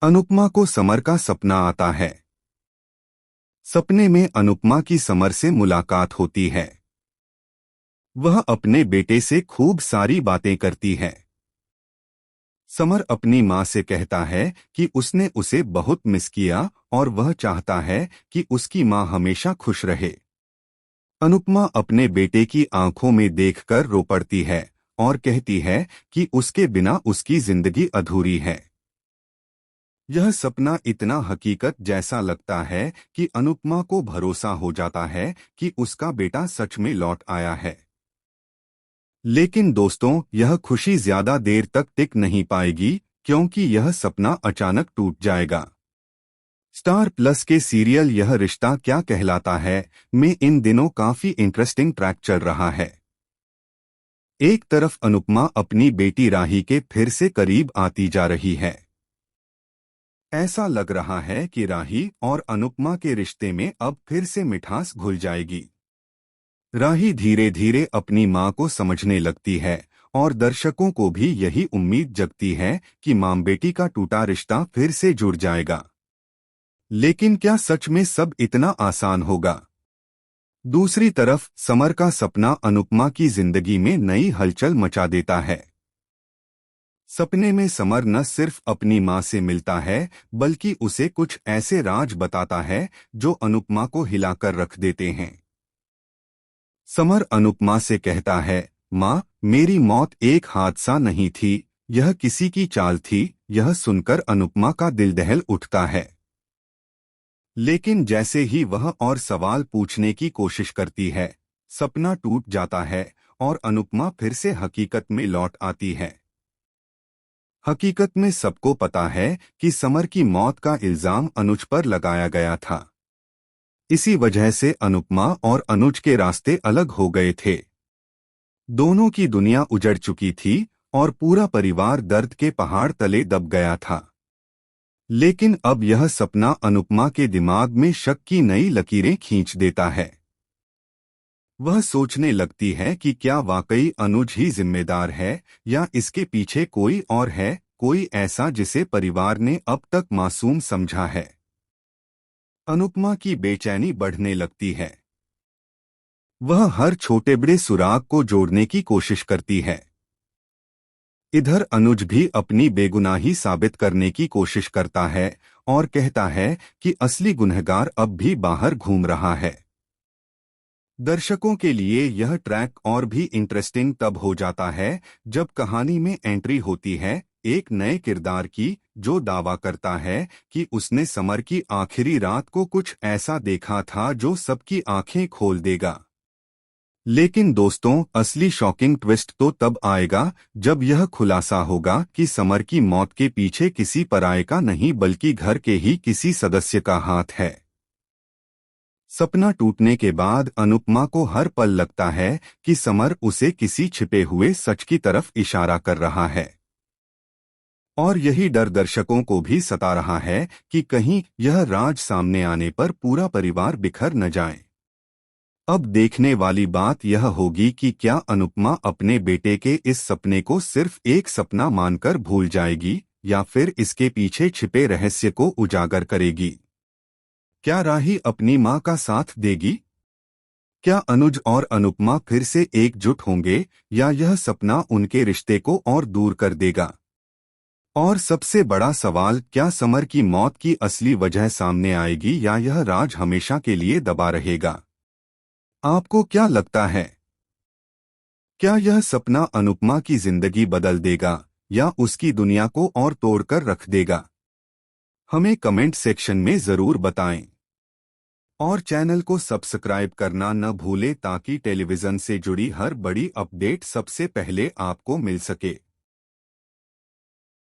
अनुपमा को समर का सपना आता है। सपने में अनुपमा की समर से मुलाकात होती है। वह अपने बेटे से खूब सारी बातें करती है। समर अपनी माँ से कहता है कि उसने उसे बहुत मिस किया और वह चाहता है कि उसकी माँ हमेशा खुश रहे। अनुपमा अपने बेटे की आंखों में देखकर रो पड़ती है और कहती है कि उसके बिना उसकी जिंदगी अधूरी है। यह सपना इतना हकीकत जैसा लगता है कि अनुपमा को भरोसा हो जाता है कि उसका बेटा सच में लौट आया है। लेकिन दोस्तों, यह खुशी ज्यादा देर तक टिक नहीं पाएगी, क्योंकि यह सपना अचानक टूट जाएगा। स्टार प्लस के सीरियल यह रिश्ता क्या कहलाता है में इन दिनों काफी इंटरेस्टिंग ट्रैक चल रहा है। एक तरफ अनुपमा अपनी बेटी राही के फिर से करीब आती जा रही है। ऐसा लग रहा है कि राही और अनुपमा के रिश्ते में अब फिर से मिठास घुल जाएगी। राही धीरे धीरे अपनी मां को समझने लगती है और दर्शकों को भी यही उम्मीद जगती है कि मां बेटी का टूटा रिश्ता फिर से जुड़ जाएगा। लेकिन क्या सच में सब इतना आसान होगा? दूसरी तरफ समर का सपना अनुपमा की जिंदगी में नई हलचल मचा देता है। सपने में समर न सिर्फ अपनी मां से मिलता है, बल्कि उसे कुछ ऐसे राज बताता है जो अनुपमा को हिलाकर रख देते हैं। समर अनुपमा से कहता है, मां, मेरी मौत एक हादसा नहीं थी, यह किसी की चाल थी। यह सुनकर अनुपमा का दिल दहल उठता है। लेकिन जैसे ही वह और सवाल पूछने की कोशिश करती है, सपना टूट जाता है और अनुपमा फिर से हकीकत में लौट आती है। हकीकत में सबको पता है कि समर की मौत का इल्जाम अनुज पर लगाया गया था। इसी वजह से अनुपमा और अनुज के रास्ते अलग हो गए थे। दोनों की दुनिया उजड़ चुकी थी और पूरा परिवार दर्द के पहाड़ तले दब गया था। लेकिन अब यह सपना अनुपमा के दिमाग में शक की नई लकीरें खींच देता है। वह सोचने लगती है कि क्या वाकई अनुज ही जिम्मेदार है या इसके पीछे कोई और है, कोई ऐसा जिसे परिवार ने अब तक मासूम समझा है। अनुपमा की बेचैनी बढ़ने लगती है। वह हर छोटे बड़े सुराग को जोड़ने की कोशिश करती है। इधर अनुज भी अपनी बेगुनाही साबित करने की कोशिश करता है और कहता है कि असली गुनहगार अब भी बाहर घूम रहा है। दर्शकों के लिए यह ट्रैक और भी इंटरेस्टिंग तब हो जाता है जब कहानी में एंट्री होती है एक नए किरदार की, जो दावा करता है कि उसने समर की आखिरी रात को कुछ ऐसा देखा था जो सबकी आंखें खोल देगा। लेकिन दोस्तों, असली शॉकिंग ट्विस्ट तो तब आएगा जब यह खुलासा होगा कि समर की मौत के पीछे किसी पराये का नहीं, बल्कि घर के ही किसी सदस्य का हाथ है। सपना टूटने के बाद अनुपमा को हर पल लगता है कि समर उसे किसी छिपे हुए सच की तरफ इशारा कर रहा है। और यही डर दर्शकों को भी सता रहा है कि कहीं यह राज सामने आने पर पूरा परिवार बिखर न जाए। अब देखने वाली बात यह होगी कि क्या अनुपमा अपने बेटे के इस सपने को सिर्फ एक सपना मानकर भूल जाएगी या फिर इसके पीछे छिपे रहस्य को उजागर करेगी। क्या राही अपनी मां का साथ देगी? क्या अनुज और अनुपमा फिर से एकजुट होंगे या यह सपना उनके रिश्ते को और दूर कर देगा? और सबसे बड़ा सवाल, क्या समर की मौत की असली वजह सामने आएगी या यह राज हमेशा के लिए दबा रहेगा? आपको क्या लगता है? क्या यह सपना अनुपमा की जिंदगी बदल देगा या उसकी दुनिया को और तोड़कर रख देगा? हमें कमेंट सेक्शन में जरूर बताएं। और चैनल को सब्सक्राइब करना न भूलें ताकि टेलीविजन से जुड़ी हर बड़ी अपडेट सबसे पहले आपको मिल सके।